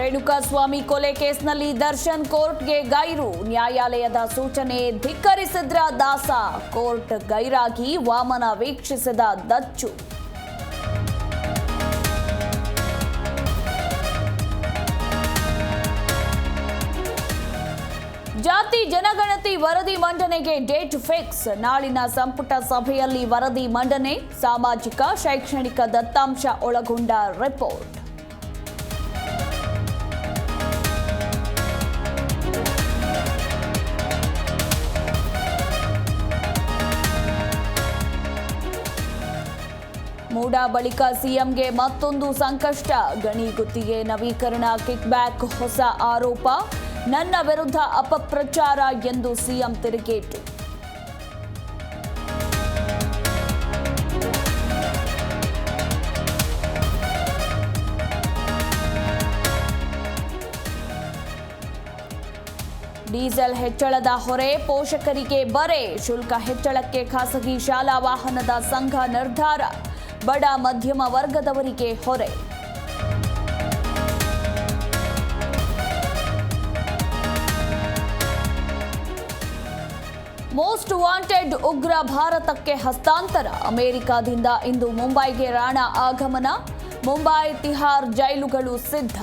ರೇಣುಕಾಸ್ವಾಮಿ ಕೊಲೆ ಕೇಸ್ನಲ್ಲಿ ದರ್ಶನ್ ಕೋರ್ಟ್ಗೆ ಗೈರು, ನ್ಯಾಯಾಲಯದ ಸೂಚನೆ ಧಿಕ್ಕರಿಸಿದ್ರ ದಾಸ. ಕೋರ್ಟ್ ಗೈರಾಗಿ ವಾಮನ ವೀಕ್ಷಿಸಿದ ದಚ್ಚು. ಜಾತಿ ಜನಗಣತಿ ವರದಿ ಮಂಡನೆಗೆ ಡೇಟ್ ಫಿಕ್ಸ್. ನಾಳಿನ ಸಂಪುಟ ಸಭೆಯಲ್ಲಿ ವರದಿ ಮಂಡನೆ. ಸಾಮಾಜಿಕ ಶೈಕ್ಷಣಿಕ ದತ್ತಾಂಶ ಒಳಗೊಂಡ ರಿಪೋರ್ಟ್. ಮೂಡಾ ಬಳಿಕ ಸಿಎಂಗೆ ಮತ್ತೊಂದು ಸಂಕಷ್ಟ. ಗಣಿ ಗುತ್ತಿಗೆ ನವೀಕರಣ ಕಿಕ್ಬ್ಯಾಕ್ ಹೊಸ ಆರೋಪ. ನನ್ನ ವಿರುದ್ಧ ಅಪಪ್ರಚಾರ ಎಂದು ಸಿಎಂ ತಿರುಗೇಟು. ಡೀಸೆಲ್ ಹೆಚ್ಚಳದ ಹೊರೆ ಪೋಷಕರಿಗೆ ಬರೆ. ಶುಲ್ಕ ಹೆಚ್ಚಳಕ್ಕೆ ಖಾಸಗಿ ಶಾಲಾ ವಾಹನದ ಸಂಘ ನಿರ್ಧಾರ. ಬಡ ಮಧ್ಯಮ ವರ್ಗದವರಿಗೆ ಹೊರೆ. ಮೋಸ್ಟ್ ವಾಂಟೆಡ್ ಉಗ್ರ ಭಾರತಕ್ಕೆ ಹಸ್ತಾಂತರ. ಅಮೆರಿಕದಿಂದ ಇಂದು ಮುಂಬೈಗೆ ರಾಣಾ ಆಗಮನ. ಮುಂಬೈ ತಿಹಾರ್ ಜೈಲುಗಳು ಸಿದ್ಧ.